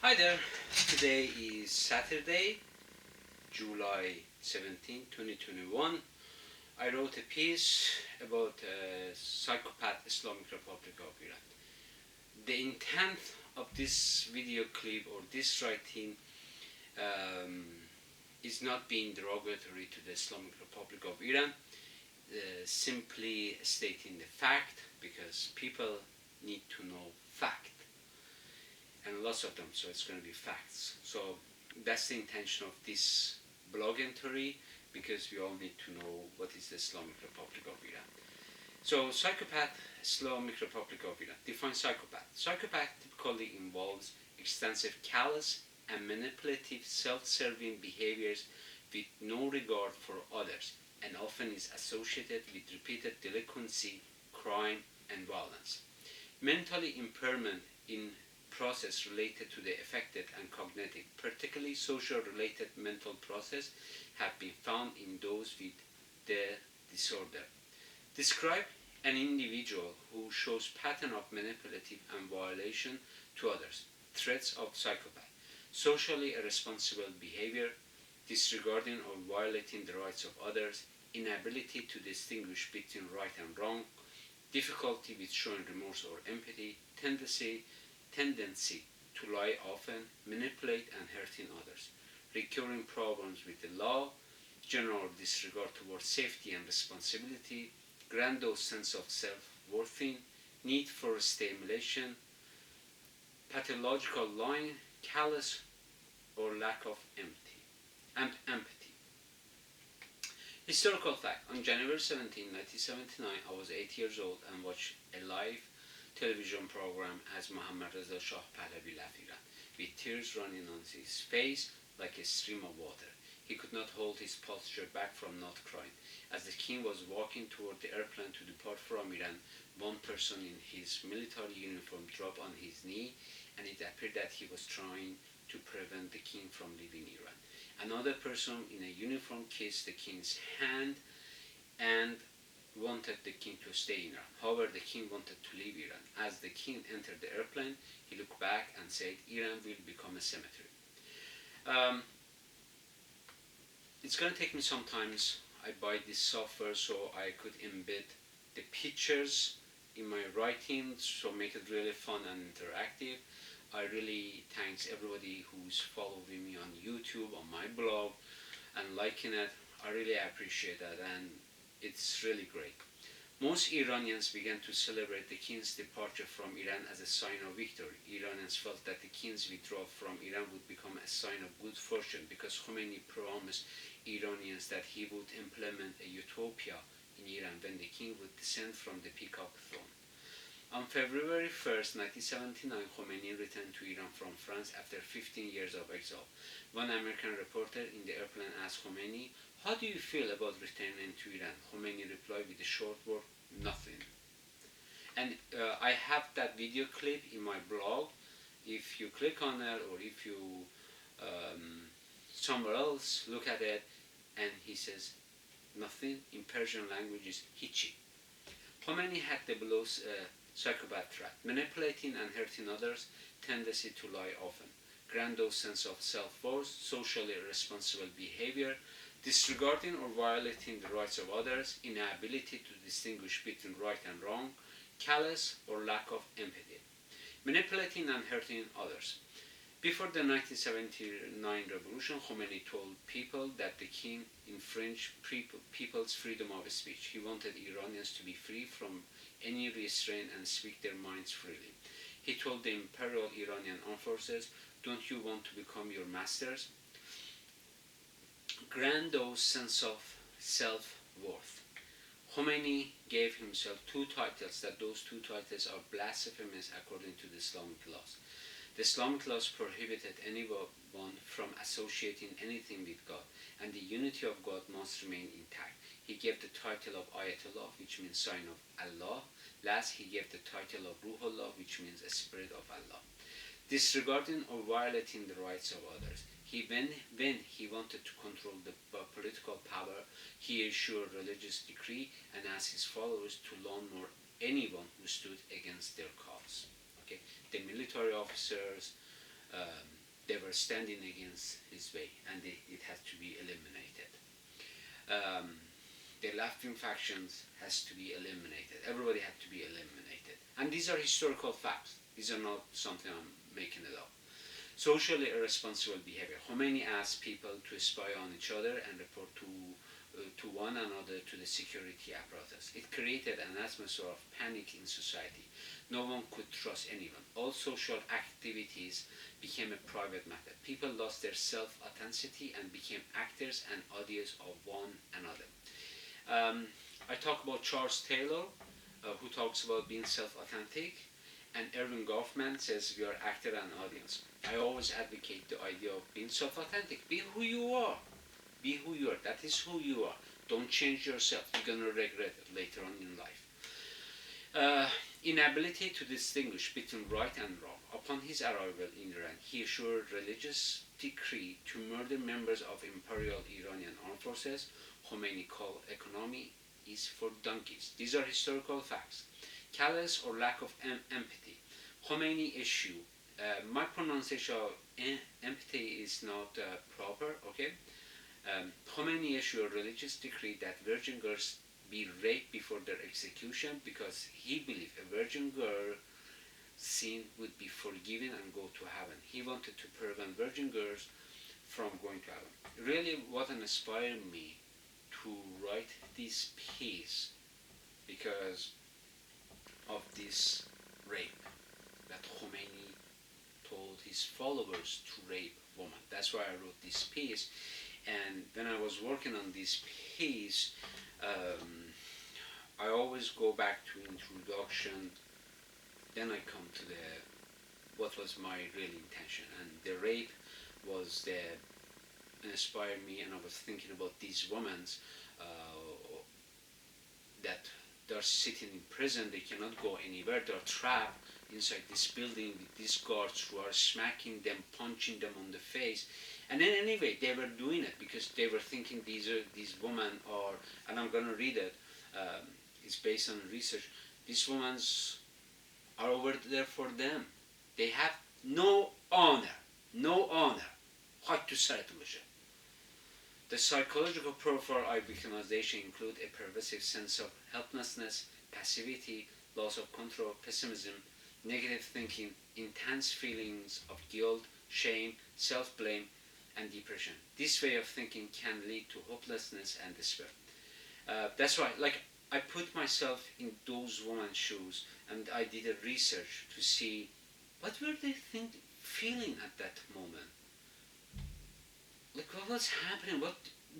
Hi there, today is Saturday, July 17, 2021. I wrote a piece about Psychopath, Islamic Republic of Iran. The intent of this video clip or this writing um, is not being derogatory to the Islamic Republic of Iran, simply stating the fact, because people need to know fact. And lots of them, so it's going to be facts. So that's the intention of this blog entry, because we all need to know what is the Islamic Republic of Iran. So Psychopath, Islamic Republic of Iran. Define psychopath. Psychopath typically involves extensive callous and manipulative self-serving behaviors with no regard for others, and often is associated with repeated delinquency, crime, and violence. Mentally impairment in process related to the affected and cognitive, particularly social-related mental process, have been found in those with the disorder. Describe an individual who shows pattern of manipulative and violation to others, threats of psychopath, socially irresponsible behaviour, disregarding or violating the rights of others, inability to distinguish between right and wrong, difficulty with showing remorse or empathy, tendency to lie often, manipulate and hurting others, recurring problems with the law, general disregard towards safety and responsibility, grandiose sense of self-worthing, need for stimulation, pathological lying, callous or lack of empathy. Historical fact: on January 17, 1979, I was 8 years old and watched a live television program as Muhammad Reza Shah Pahlavi left Iran, with tears running on his face like a stream of water. He could not hold his posture back from not crying. As the king was walking toward the airplane to depart from Iran, one person in his military uniform dropped on his knee, and it appeared that he was trying to prevent the king from leaving Iran. Another person in a uniform kissed the king's hand and wanted the king to stay in Iran. However, the king wanted to leave Iran. As the king entered the airplane, he looked back and said, "Iran will become a cemetery." It's going to take me some time. I buy this software so I could embed the pictures in my writing, so make it really fun and interactive. I really thanks everybody who's following me on YouTube, on my blog, and liking it. I really appreciate that, and it's really great. Most Iranians began to celebrate the king's departure from Iran as a sign of victory. Iranians felt that the king's withdrawal from Iran would become a sign of good fortune, because Khomeini promised Iranians that he would implement a utopia in Iran when the king would descend from the peacock throne. On February 1st, 1979, Khomeini returned to Iran from France after 15 years of exile. One American reporter in the airplane asked Khomeini, "How do you feel about returning to Iran?" Khomeini replied with a short word, "Nothing." And I have that video clip in my blog. If you click on it, or if you somewhere else look at it, and he says nothing, in Persian language is hichi. Khomeini had the below psychopath trait: manipulating and hurting others, tendency to lie often, grandiose sense of self-worth, socially irresponsible behavior, disregarding or violating the rights of others, inability to distinguish between right and wrong, callous or lack of empathy, manipulating and hurting others. Before the 1979 revolution, Khomeini told people that the king infringed people's freedom of speech. He wanted Iranians to be free from any restraint and speak their minds freely. He told the Imperial Iranian Armed Forces, "Don't you want to become your masters?" Grandiose sense of self-worth. Khomeini gave himself two titles, that those two titles are blasphemous according to the Islamic laws. The Islamic laws prohibited anyone from associating anything with God, and the unity of God must remain intact. He gave the title of Ayatollah, which means sign of Allah. Last, he gave the title of Ruhullah, which means a spirit of Allah. Disregarding or violating the rights of others. When he wanted to control the political power, he issued a religious decree and asked his followers to lawnmower anyone who stood against their cause. Okay, the military officers, they were standing against his way, and it had to be eliminated. Um, the left-wing factions has to be eliminated. Everybody had to be eliminated. And these are historical facts. These are not something I'm making it up. Socially irresponsible behavior. Khomeini asked people to spy on each other and report to one another to the security apparatus. It created an atmosphere of panic in society. No one could trust anyone. All social activities became a private matter. People lost their self-authenticity and became actors and audience of one another. I talk about Charles Taylor, who talks about being self-authentic, and Erving Goffman says we are actor and audience. I always advocate the idea of being self-authentic. Be who you are. Be who you are. That is who you are. Don't change yourself. You're going to regret it later on in life. Inability to distinguish between right and wrong. Upon his arrival in Iran, he issued a religious decree to murder members of Imperial Iranian Armed Forces. Khomeini called economy is for donkeys. These are historical facts. Callous or lack of empathy. Khomeini issue. My pronunciation of empathy is not proper, okay? Khomeini issued a religious decree that virgin girls be raped before their execution because he believed a virgin girl sin would be forgiven and go to heaven. He wanted to prevent virgin girls from going to heaven. Really, what inspired me to write this piece because of this rape that Khomeini told his followers to rape women. That's why I wrote this piece. And when I was working on this piece, I always go back to introduction, then I come to what was my real intention. And the rape was inspired me, and I was thinking about these women that they're sitting in prison, they cannot go anywhere, they're trapped inside this building with these guards who are smacking them, punching them on the face. And then anyway, they were doing it because they were thinking these women are, and I'm going to read it, it's based on research, these women are over there for them. They have no honor, no honor. Hak to سرتون. The psychological profile of victimization include a pervasive sense of helplessness, passivity, loss of control, pessimism, negative thinking, intense feelings of guilt, shame, self-blame, and depression. This way of thinking can lead to hopelessness and despair. That's why, like, I put myself in those women's shoes, and I did a research to see what were they feeling at that moment. Like, what was happening?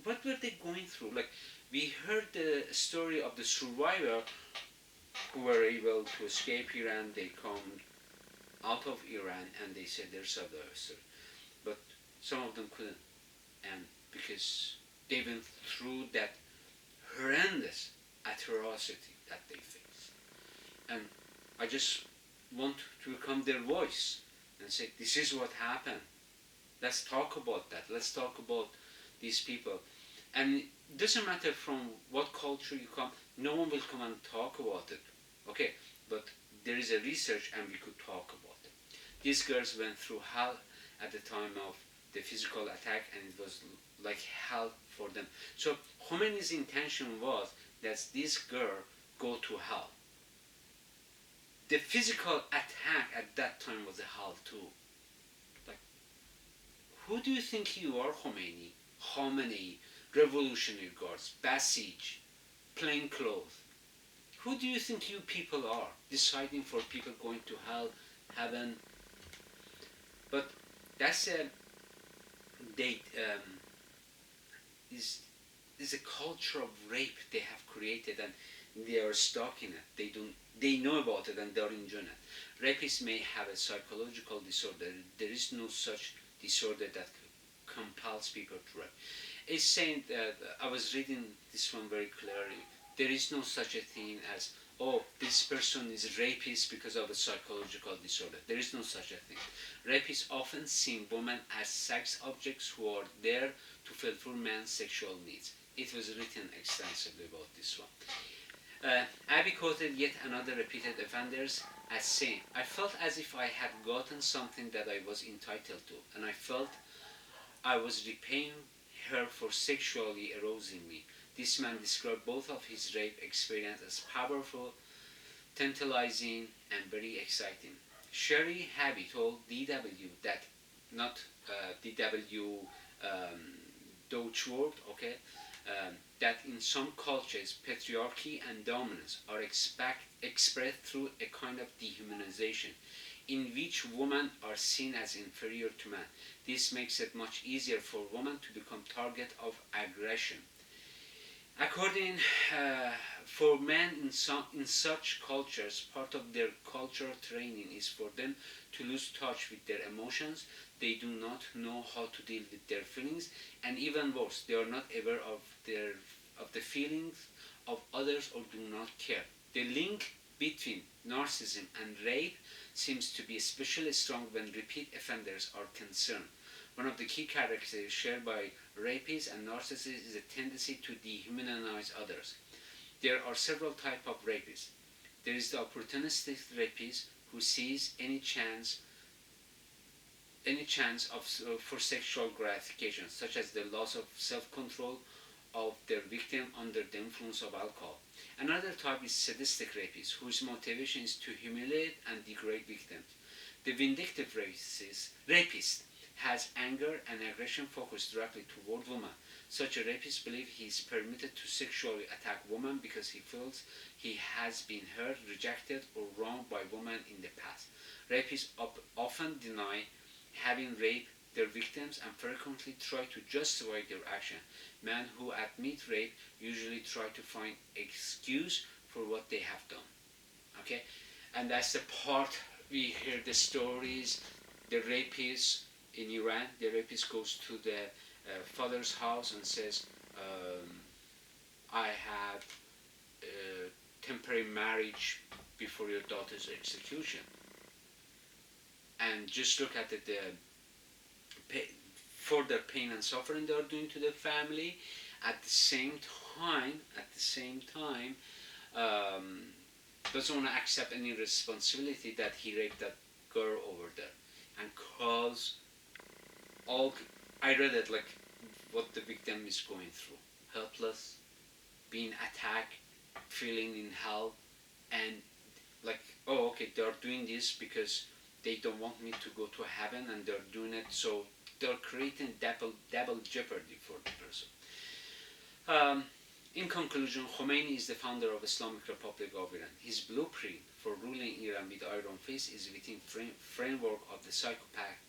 What were they going through? Like, we heard the story of the survivor who were able to escape Iran. They come out of Iran and they said they're survivors. But some of them couldn't, and because they went through that horrendous atrocity that they faced. And I just want to become their voice and say, this is what happened. Let's talk about that. Let's talk about these people. And it doesn't matter from what culture you come, no one will come and talk about it. Okay, but there is a research and we could talk about it. These girls went through hell at the time of the physical attack, and it was like hell for them. So Khomeini's intention was that this girl go to hell. The physical attack at that time was a hell too. Like, who do you think you are, Khomeini? Khamenei, Revolutionary Guards, Basij, plainclothes. Who do you think you people are, deciding for people going to hell, heaven? But that's a is a culture of rape they have created, and they are stuck in it. They know about it and they're enjoying it. Rapists may have a psychological disorder. There is no such disorder that compels people to rape. It's saying that I was reading this one very clearly. There is no such a thing as, oh, this person is rapist because of a psychological disorder. There is no such a thing. Rapists often see women as sex objects who are there to fulfill men's sexual needs. It was written extensively about this one. Abby quoted yet another repeated offenders as saying, I felt as if I had gotten something that I was entitled to, and I felt I was repaying her for sexually arousing me. This man described both of his rape experience as powerful, tantalizing, and very exciting. Sherry Habby told DW that, not DW Deutschwort, okay, that in some cultures patriarchy and dominance are expressed through a kind of dehumanization in which women are seen as inferior to men. This makes it much easier for women to become target of aggression. According for men in such cultures, part of their cultural training is for them to lose touch with their emotions. They do not know how to deal with their feelings, and even worse, they are not aware of the feelings of others or do not care. The link between narcissism and rape seems to be especially strong when repeat offenders are concerned. One of the key characteristics shared by rapists and narcissists is a tendency to dehumanize others. There are several types of rapists. There is the opportunistic rapist who sees any chance for sexual gratification, such as the loss of self-control of their victim under the influence of alcohol. Another type is sadistic rapist, whose motivation is to humiliate and degrade victims. The vindictive rapist has anger and aggression focused directly toward women. Such a rapist believes he is permitted to sexually attack women because he feels he has been hurt, rejected, or wronged by women in the past. Rapists often deny having raped their victims and frequently try to justify their action. Men who admit rape usually try to find excuse for what they have done. Okay, and that's the part we hear the stories. The rapist in Iran, the rapist goes to the father's house and says, I had a temporary marriage before your daughter's execution. And just look at the further pain and suffering they are doing to the family. At the same time, doesn't want to accept any responsibility that he raped that girl over there, and calls all. I read it like what the victim is going through: helpless, being attacked, feeling in hell, and like, oh, okay, they are doing this because they don't want me to go to heaven, and they're doing it, so they're creating double jeopardy for the person. In conclusion, Khomeini is the founder of Islamic Republic of Iran. His blueprint for ruling Iran with iron fist is within framework of the Psychopath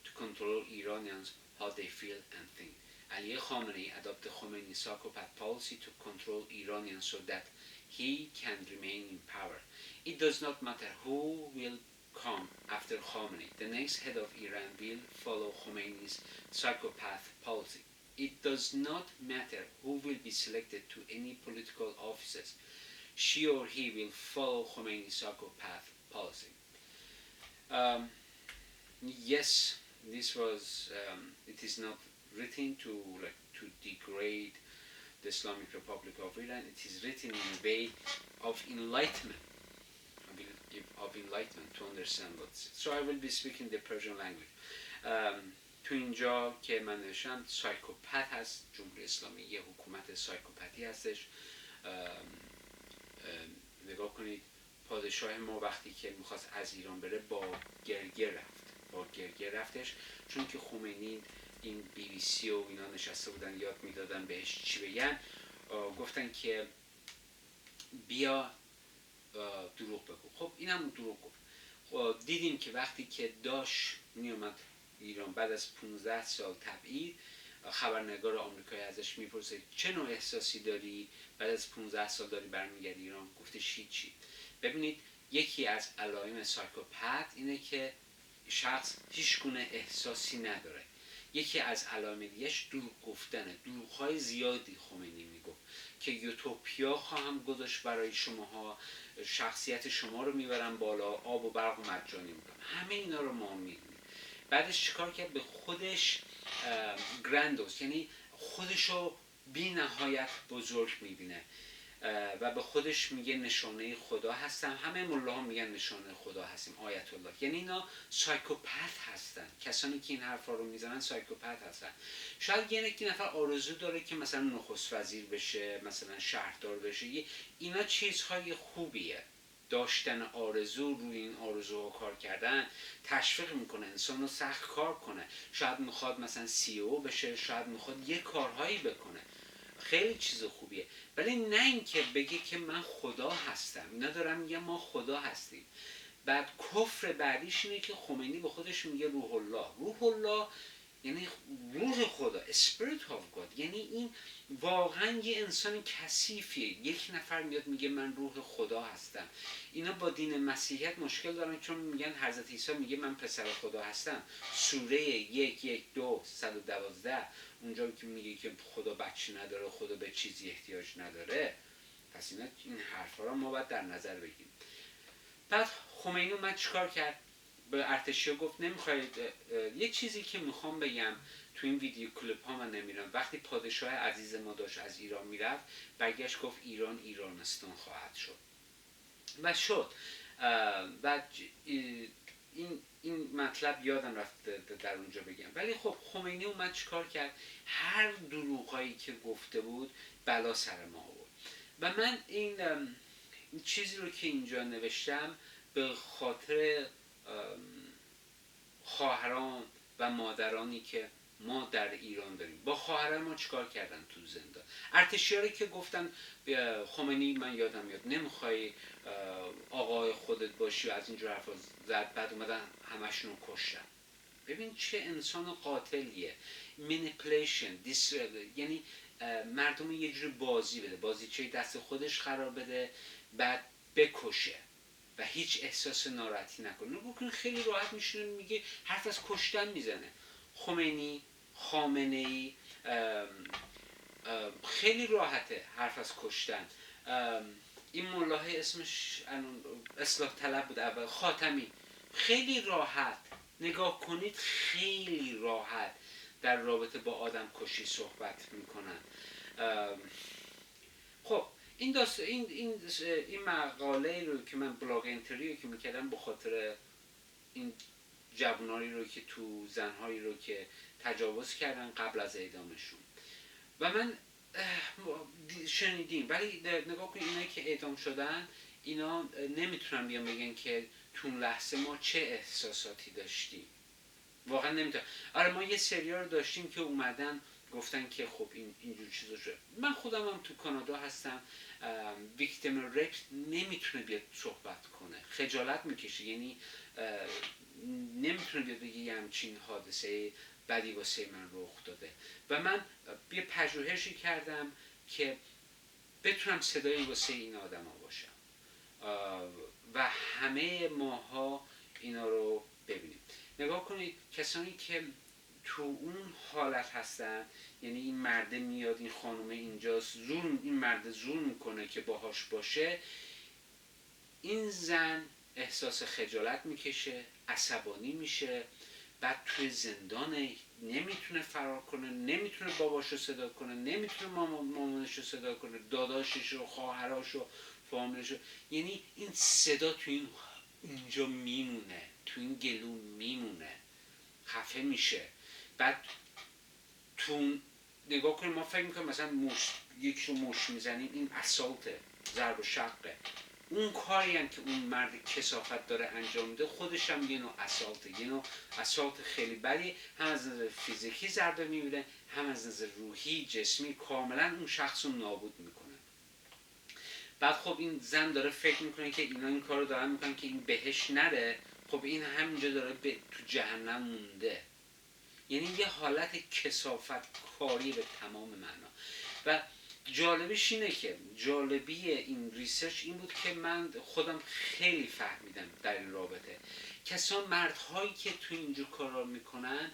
to control Iranians how they feel and think. Ali Khamenei adopted Khomeini's Psychopath policy to control Iranians so that he can remain in power. It does not matter who will come after Khamenei. The next head of Iran will follow Khomeini's Psychopath policy. It does not matter who will be selected to any political offices. She or he will follow Khomeini's Psychopath policy. Yes, this was. It is not written to degrade the Islamic Republic of Iran. It is written in a way of enlightenment. Of enlightenment to understand what's. So I will be speaking the Persian language. تو اینجا که من نوشتم سایکوپت هست، جمهوری اسلامی یه حکومت سایکوپتی هستش. نگاه کنید پادشاه ما وقتی که میخواست از ایران بره با گرگر رفتش، چون که خمینی این BBC و اینا نشسته بودن یاد میدادن بهش چی بگن، گفتن که بیا دروغ بگو. خب اینم دروغ گفت. دیدیم که وقتی که داش میومد ایران بعد از 15 سال تبعید، خبرنگار آمریکایی ازش میپرسه چه نوع احساسی داری بعد از 15 سال داری برمیگردی ایران؟ گفته هیچی. ببینید یکی از علائم سایکوپت اینه که شخص هیچ گونه احساسی نداره. یکی از علائم دیگه‌اش دروغ گفتنه. دروغ‌های زیادی خمینی میگفت که یوتوپیا خواهم گذاشت برای شماها، شخصیت شما رو میبرم بالا، آب و برق و مجانی میکنم. همه اینا رو ما میدونیم. بعدش چیکار کرد؟ به خودش گراندوس، یعنی خودش رو بی نهایت بزرگ میبینه. و به خودش میگه نشانه خدا هستم. همه ملاها میگن نشانه خدا هستیم، آیت الله. یعنی اینا سایکوپت هستن. کسانی که این حرفا رو میزنن سایکوپت هستن. شاید یه نفر آرزو داره که مثلا نخست وزیر بشه، مثلا شهردار بشه. اینا چیزهای خوبیه. داشتن آرزو، روی این آرزوها کار کردن تشویق میکنه انسان رو سخت کار کنه. شاید میخواد مثلا CEO بشه، شاید میخواد یه کارهایی بکنه. خیلی چیز خوبیه، ولی نه اینکه بگه که من خدا هستم. اینا دارن میگن ما خدا هستیم. بعد کفر بعدیش اینه که خمینی به خودش میگه روح الله. روح الله یعنی روح خدا، spirit of God. یعنی این واقعا یه انسان کثیفیه. یک نفر میاد میگه من روح خدا هستم. اینا با دین مسیحیت مشکل دارن، چون میگن حضرت عیسی میگه من پسر خدا هستم. سوره 1:1:2:112 اونجا که میگه که خدا بچه نداره، خدا به چیزی احتیاج نداره. پس اینا این حرفا رو ما باید در نظر بگیریم. بعد خمینی اومد چیکار کرد؟ به ارتشیا گفت نمیخواید. یه چیزی که میخوام بگم تو این ویدیو کلیپ ها من نمیرم. وقتی پادشاه عزیز ما داشت از ایران میرفت، برگشت گفت ایران ایرانستان خواهد شد و شد. بعد این مطلب یادم رفت در اونجا بگم. ولی خب خمینی اومد چیکار کرد؟ هر دروغایی که گفته بود بلا سر ما آورد. و من این چیزی رو که اینجا نوشتم به خاطر خواهران و مادرانی که ما در ایران داریم. با خواهران ما چیکار کردن تو زندان؟ ارتشیاری که گفتن خمینی، من یادم میاد، نمیخوای آقای خودت باشی و از اینجور حرفا زد. بعد اومدن همشون رو کشتن. ببین چه انسان قاتلیه. manipulation، یعنی مردم یه جور بازی بده، بازیچه دست خودش قرار بده، بعد بکشه و هیچ احساس ناراحتی نکنه. بکنه خیلی راحت میشونه میگه، حرف از کشتن میزنه. خمینی، خامنه‌ای، خیلی راحته حرف از کشتن. این ملاه اسمش اصلاح طلب بود اول، خاتمی، خیلی راحت نگاه کنید، خیلی راحت در رابطه با آدم کشی صحبت میکنن. خب این مقاله رو که من بلاگ انتری رو که میکردم به خاطر این جوانایی رو که تو زنهایی رو که تجاوز کردن قبل از اعدامشون و من شنیدیم. ولی نگاه کنید اینایی که اعدام شدن اینا نمیتونن بیان بگن که تو لحظه ما چه احساساتی داشتیم. واقعا نمیتونن. آره ما یه سریال داشتیم که اومدن گفتن که خب اینجور چیزا شد. من خودم هم تو کانادا هستم. ویکتیم ریپ نمیتونه بیاد صحبت کنه، خجالت میکشه. یعنی نمیتونه بیاد بگه یه همچین حادثه بدی واسه من رخ داده. و من یه پژوهشی کردم که بتونم صدایی واسه این آدم ها باشم و همه ماها اینا رو ببینیم. نگاه کنید کسانی که تو اون حالت هستن، یعنی این مرده میاد، این خانومه اینجاست، این مرده زور میکنه که باهاش باشه، این زن احساس خجالت میکشه، عصبانی میشه، بعد توی زندان نمیتونه فرار کنه، نمیتونه باباشو صدا کنه، نمیتونه مامانشو صدا کنه، داداششو، خواهراشو، فامیلشو. یعنی این صدا تو اینجا میمونه، تو این گلو میمونه، خفه میشه. بعد تو نگاه کنیم ما فکر میکنیم مثلا یکی رو مش میزنیم، این اسالته، ضرب و شقه. اون کاری هم که اون مرد کثافت داره انجام میده خودش هم یه نوع اسالته، یه نوع اسالت خیلی بدی، هم از نظر فیزیکی ضربه میبینه، هم از نظر روحی، جسمی، کاملا اون شخص رو نابود میکنه. بعد خب این زن داره فکر میکنه که اینا این کار رو دارن میکنن که این بهش نره. خب این همینجا داره تو جهنم مونده. یعنی یه حالت کثافت کاری به تمام معنا. و جالبش اینه که جالبی این ریسرچ این بود که من خودم خیلی فهمیدم در این رابطه. مردهایی که تو اینجور کارا میکنن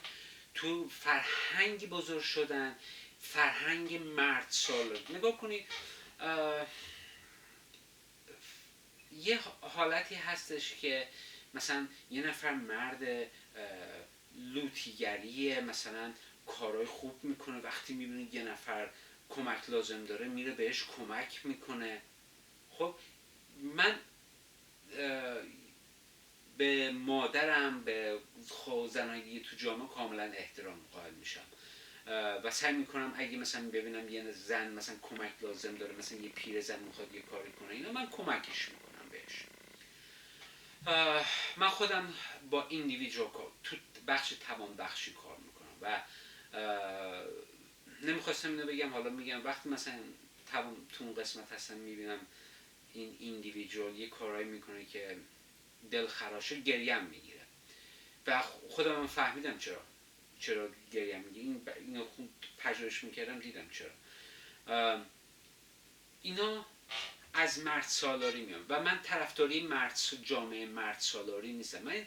تو فرهنگی بزرگ شدن، فرهنگ مرد سالار. نگاه کنید یه حالتی هستش که مثلا یه نفر مرد لوتیگریه، مثلا کارهای خوب میکنه، وقتی میبینید یه نفر کمک لازم داره میره بهش کمک میکنه. خب من به مادرم، به زنهای دیگه تو جامعه کاملا احترام قائل میشم و سعی میکنم اگه مثلا ببینم یه زن مثلا کمک لازم داره، مثلا یه پیرزن میخواد یه کاری کنه اینا، من کمکش میکنم بهش. من خودم با ایندیویدوال تو بخش توان بخشی کار میکنم و نمیخواستم اینو بگم، حالا میگم وقتی مثلا تو اون قسمت هستم میبینم این ایندیویدوال یه کارایی میکنه که دل خراشه، گریم میگیره و خودم هم فهمیدم چرا گریم میگیره. اینو خوب پژوهش میکردم دیدم چرا. اینا از مرد سالاری میان و من طرفداری جامعه مرد سالاری نیستم. من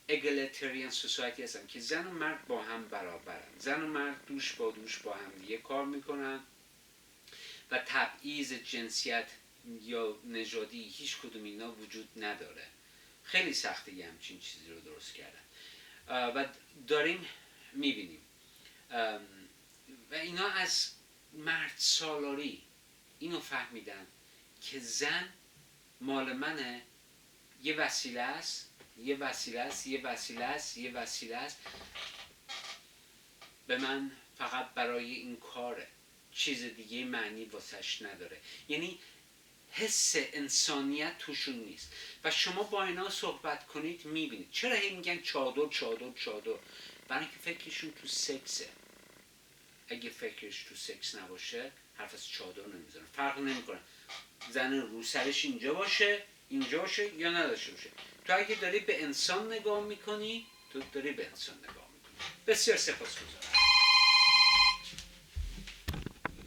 اگالیتریان سوسایتی هستم که زن و مرد با هم برابرن، زن و مرد دوش با دوش با هم دیگه کار میکنن و تبعیض جنسیت یا نژادی هیچ کدوم اینا وجود نداره. خیلی سخته یه همچین چیزی رو درست کردن و داریم میبینیم و اینا از مرد سالاری اینو فهمیدن که زن مال منه، یه وسیله است، یه وسیله است، یه وسیله است، یه وسیله است، به من فقط برای این کاره، چیز دیگه معنی واسش نداره. یعنی حس انسانیت توشون نیست و شما با اینا صحبت کنید میبینید چرا هی میگن چادر چادر چادر، برای اینکه فکرشون تو سکسه. اگه فکرش تو سکس نباشه حرف از چادر نمیزنه، فرق نمیکنه زن رو سرش اینجا باشه یا نداشته باشه. تو اگه داری به انسان نگاه میکنی، تو داری به انسان نگاه میکنی. بسیار سپاسگزارم.